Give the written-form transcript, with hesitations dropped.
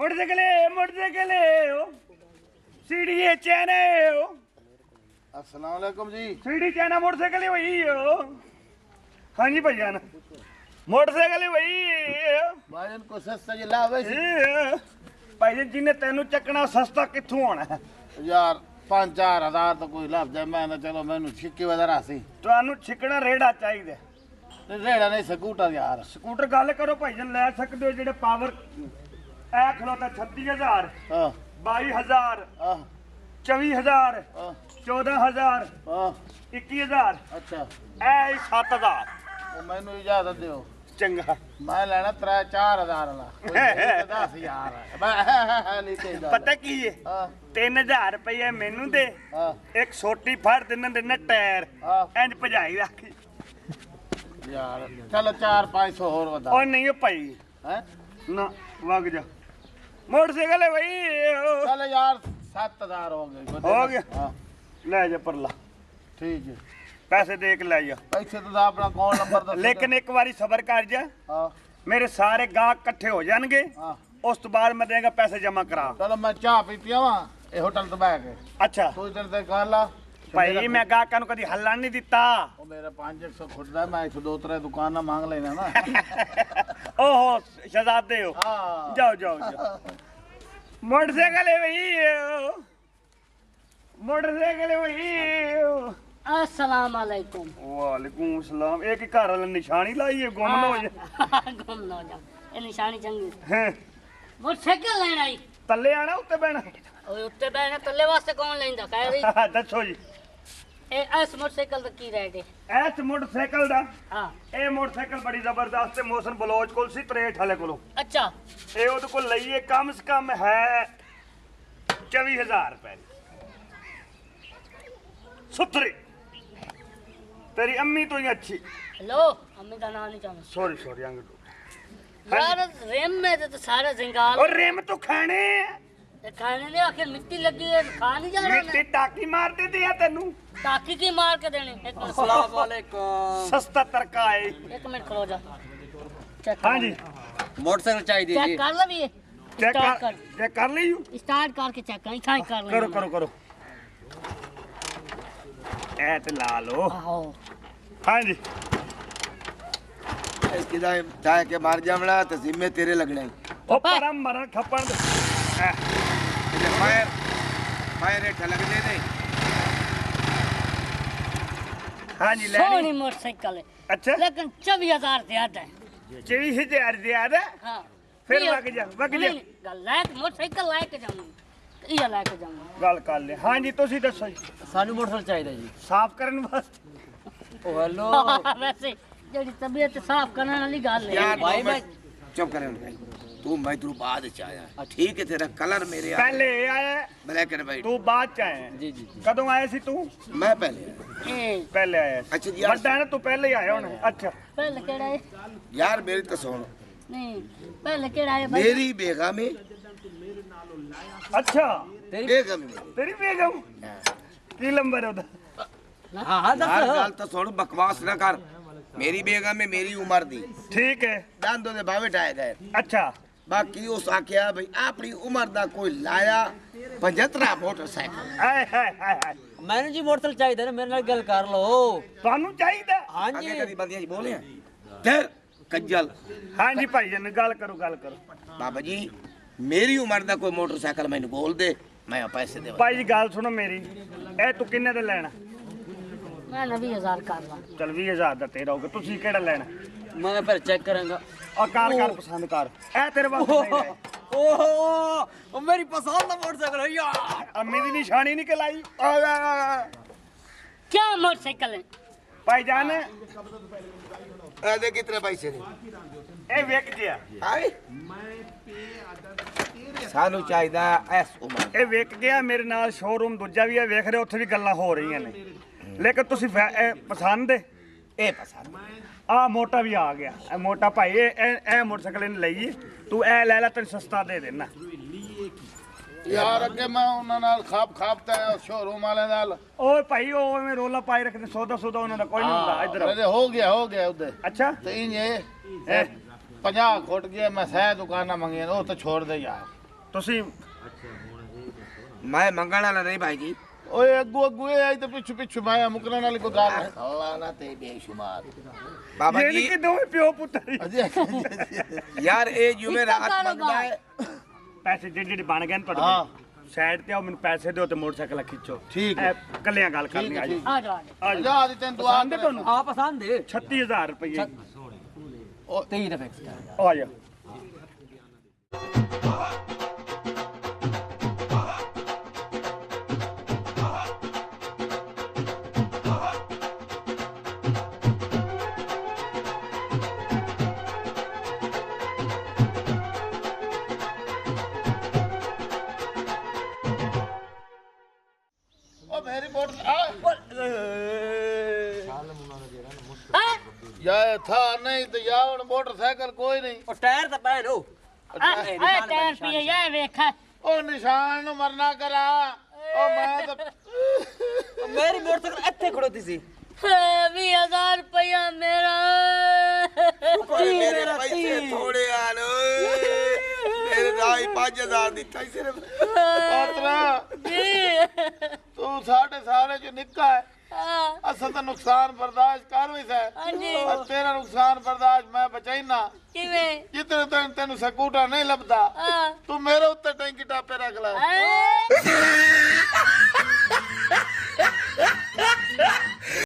Motorcycle सीढ़ी चैन अस्सलाम वालेकुम जी। सीढ़ी चैना मोटरसाइकिल वही हाँ जी भैया मोटरसाइकिल वही भाईजन को सस्ता जी लावे भाईजन जिन्हें तेनू चकना सस्ता कित्थों आना है यार 5-4 हज़ार तो कोई लाभ जाए। मैं चलो मैनू छिक्की वगैरह सी तुहानू छिकना रेड़ा चाहिए रेड़ा नहीं स्कूटर यार। स्कूटर गल करो भाईजन ले सकते हो जेडे पावर ए खलोता 36,000 22,000 24,000 14,000 21,000 अच्छा ए 7,000 मैनू इजाजत दियो चंगा मैं लेना 3-4 हज़ार वाला 10,000 पता की है 3,000 रुपये मैनू दे एक छोटी फड़ देना टायर इंज भजाई रख यार चलो 400-500 होर बता और नहीं हो भाई ना वग जा मोटरसाइकिल है भाई चलो यार 7,000 हो गया ले जा परला ठीक है पैसे दे के ले जा पैसे तो अपना कौन नंबर दस लेकिन एक बारी सबर कर जा मेरे सारे गाहक इकट्ठे हो जाएंगे उस तो बाद मैं देगा पैसे जमा करा। चलो मैं चाह पीती वा ये होटल तो बैठ के अच्छा तू इधर से कर ला भाई मैं गाहक नु कदी हल्ला नहीं दिता ओ मेरा 500 खुटदा मैं 102-3 दुकान ना मांग लेना ना ओहो शहजादे हो जाओ जाओ जाओ मोटरसाइकिल है भाई मोटरसाइकिल है भाई अस्सलाम वालेकुम। वालेकुम सलाम। एक घर वाले निशानी लाई है गुम ना हो जाए गुम ना हो जाए ये निशानी चंगी हैं मोटरसाइकिल लेना आई तल्ले आना उत्ते बहना ओए उत्ते बैठना तल्ले वास्ते कौन लेंदा कह रही दसो जी ए इस मोटरसाइकिल दा की रेट है एस मोटरसाइकिल दा हां ए मोटरसाइकिल बड़ी जबरदस्त है मोशन बलोच कोल सी 63 वाले कोलो अच्छा ए ओद को लईए कम से कम है 24,000 रुपए सुथरी तेरी अम्मी तो ही अच्छी हेलो अम्मी का नाम नहीं जानता सॉरी अंग यार रेम में तो सारे जिंगाल और रेम तो खाने खाने ने आखिर मिट्टी लगी है खा नहीं जा रहा मिट्टी टाकी मार दे दिया तेनू टाकी की मार के देने एक मिनट अस्सलाम वालेकुम। सस्ता तरका है एक मिनट खलो जा चेक हाँ जी मोटरसाइकिल चाहिए चेक जी। कर लो भी चेक कर ली स्टार्ट करके चेक कर इतना कर करो करो करो ए ते ला लो आओ हाँ जी इसकी चाहे के मार जामला तो जिम्मे तेरे लगने ओ परम मरण खपन फायर फायर रेट लग दे दे। हाँ जी सोनी लेनी मोटरसाइकिल है अच्छा लेकिन 24,000 ज्यादा है 24,000 ज्यादा हाँ फिर वग जा लायक मोटरसाइकिल लायक जाऊंगी ये लायक जाऊंगी गल कर ले हाँ जी तुसी दसो जी सानू मोटरसाइकिल चाहिए जी। साफ करने वास्ते ओ हेलो वैसे जेडी तबीयत साफ करने वाली गल है यार भाई मैं चुप करे भाई तू मैं तेरे बाद चाया ठीक है तेरा कलर मेरे पहले आया ब्लैक एंड व्हाइट तू बाद च आया जी जी जी। कदों आया सी तू मैं पहले आया। ए पहले आया सी। अच्छा जी, यार। बड़ा है ना तू पहले ही आया होना अच्छा पहले केड़ा है यार मेरी तो सुन नहीं पहले केड़ा है भाई मेरी बेगम में अच्छा बेगम में तेरी बेगम की नंबर है उधर हां हां यार दस गल तो सुन बकवास ना कर। मेरी बेगम में मेरी उम्र दी ठीक है दांदों दे भावे टाए गए अच्छा बाकी उस आख्या भाई अपनी उम्र दा कोई लाया 75 मोटरसाइकिल हाय हाय हाय हाय मैंने जी मोटरसाइकिल चाहिए ना मेरे नाल गल कर लो। ਤੁਹਾਨੂੰ ਚਾਹੀਦਾ हां आगे जी कदी बंदियां बोले फिर कज्जल हाँ जी भाई जन गल करो बाबा जी मेरी उम्र दा कोई मोटरसाइकिल मैंने बोल दे मैं पैसे दे ਭਾਈ ਜੀ ਗੱਲ ਸੁਣੋ ਮੇਰੀ ਇਹ ਤੂੰ ਕਿੰਨੇ ਦੇ ਲੈਣਾ मैं 20,000 कर ला ਚਲ 20,000 ਦਾ ਤੇਰਾ ਹੋਗਾ ਤੁਸੀਂ ਕਿਹੜਾ ਲੈਣਾ मैं फिर चेक करूंगा। ਔਰ ਕਾਰ ਪਸੰਦ ਕਰ ਇਹ ਤੇਰੇ ਵਾਸਤੇ ਸਹੀ ਹੈ। ओहो ओ मेरी पसंद का मोटरसाइकिल है यार। ਅੰਮੀ ਦੀ ਨਿਸ਼ਾਨੀ ਨਹੀਂ ਕਲਾਈ क्या मोटरसाइकिल है ਭਾਈ ਜਾਨ ए दे कितने पैसे ने ਇਹ ਵੇਖ ਜਿਆ आए सानू चाहिदा एस उम्र ਇਹ ਵੇਖ ਗਿਆ ਮੇਰੇ ਨਾਲ ਸ਼ੋਰੂਮ ਦੂਜਾ ਵੀ ਹੈ ਵੇਖ ਰਹੇ ਉੱਥੇ ਵੀ ਗੱਲਾਂ ਹੋ ਰਹੀਆਂ ਨੇ ਲੇਕਿਨ ਤੁਸੀਂ ਇਹ ਪਸੰਦ ਹੈ ए पसंद ਆ ਮੋਟਾ ਵੀ ਆ ਗਿਆ ਇਹ ਮੋਟਾ ਭਾਈ ਇਹ ਮੋਟਰਸਾਈਕਲ ਇਹਨੇ ਲਈ ਤੂੰ ਇਹ ਲੈ ਲੈ ਤੈਨੂੰ ਸਸਤਾ ਦੇ ਦੇਣਾ यार अगे मैं उन्होंने खापता है शोरूम वाले नाल ਓਏ ਭਾਈ ਉਹ ਐਵੇਂ ਰੋਲਾ ਪਾਈ ਰੱਖਦੇ ਸੌਦਾ ਉਹਨਾਂ ਦਾ ਕੋਈ ਨਹੀਂ ਹੁੰਦਾ ਇੱਧਰ अरे हो गया उधर ਅੱਛਾ तो इंज 50 खुट गया मैं 100 दुकाना मंगी वो तो छोड़ दे यार ਤੁਸੀਂ ਮੈਂ ਮੰਗਣ ਵਾਲਾ ਨਹੀਂ ਭਾਈ ਜੀ। ਓਏ ਅੱਗੂ ਅੱਗੂ ਇਹ ਆਈ ਤੇ ਪਿੱਛੂ ਪਿੱਛੂ ਮੈਂ ਮੁਕਰਨ ਵਾਲੀ ਕੋਈ ਗੱਲ ਹੈ। ਅੱਲਾ ਨਾ ਤੇ ਬੇਸ਼ੁਮਾਰ ਬਾਬਾ ਇਹ ਜੀ ਨਹੀਂ ਕਿ ਦੋਵੇਂ ਪਿਓ ਪੁੱਤਰ ਹੀ। ਯਾਰ ਇਹ ਜੁਮੇਰਾਤ ਮੰਗਦਾ ਹੈ। ਪੈਸੇ ਜਿਹੜੇ ਬਣ ਗਏ ਨੇ ਹਾਂ ਤੁਹਾਡੇ ਸਾਈਡ ਤੇ ਆਓ, ਮੈਨੂੰ ਪੈਸੇ ਦਿਓ ਤੇ ਮੋਟਰਸਾਈਕਲ ਖਿੱਚੋ। ਠੀਕ ਇਹ ਕੱਲਿਆਂ ਗੱਲ ਕਰਨੀ ਆ ਜੀ। ਆ ਜਾ ਆ ਜੀ। ਜਾ ਦੀ ਤੈਨੂੰ ਦੁਆ ਪਸੰਦ ਹੈ ਤੁਹਾਨੂੰ? ਆ ਪਸੰਦ ਹੈ 36000 ਰੁਪਏ 23 ਦਾ ਫਿਕਸ ਆ ਜਾ। ਓ ਮੇਰੀ ਮੋਟਰ ਆ ਹਾਂ ਯਾ ਥਾ ਨਹੀਂ ਤੇ ਯਾ ਹੁਣ ਮੋਟਰਸਾਈਕਲ ਕੋਈ ਨਹੀਂ। ਉਹ ਟਾਇਰ ਤਾਂ ਪੈਣ ਉਹ ਆ ਟਾਇਰ ਪੀਏ ਜਾ ਵੇਖ ਉਹ ਨਿਸ਼ਾਨ ਨੂੰ ਮਰਨਾ ਕਰਾ। ਉਹ ਮੈਂ ਤਾਂ ਮੇਰੀ ਮੋਟਰਸਾਈਕਲ ਇੱਥੇ ਖੜੋਤੀ ਸੀ 20000 ਰੁਪਇਆ ਮੇਰਾ ਮੇਰੇ ਪੈਸੇ ਥੋੜੇ ਆਨ ਮੇਰੇ ਨਾਲ 5000 ਦਿੱਤਾ ਸਿਰਫ। ਪਾਤਰਾ ਜੀ ਤੂੰ ਸਾਡੇ ਸਾਰੇ ਚ ਨਿੱਕਾ ਹੈ। ਅਸਲ ਤਾਂ ਨੁਕਸਾਨ ਬਰਦਾਸ਼ਤ ਕਰ ਵੀ ਸੈ। ਹਾਂਜੀ ਤੇਰਾ ਨੁਕਸਾਨ ਬਰਦਾਸ਼ਤ ਮੈਂ ਬਚਾਈਨਾ। ਕਿਵੇਂ ਜਿੱਤੇ ਤੈਨੂੰ ਸਕੂਟਰ ਨਹੀਂ ਲੱਭਦਾ ਤੂੰ ਮੇਰੇ ਉੱਤੇ ਟੈਂਕੀ ਟਾਪੇ ਰੱਖ ਲੈ। ਆ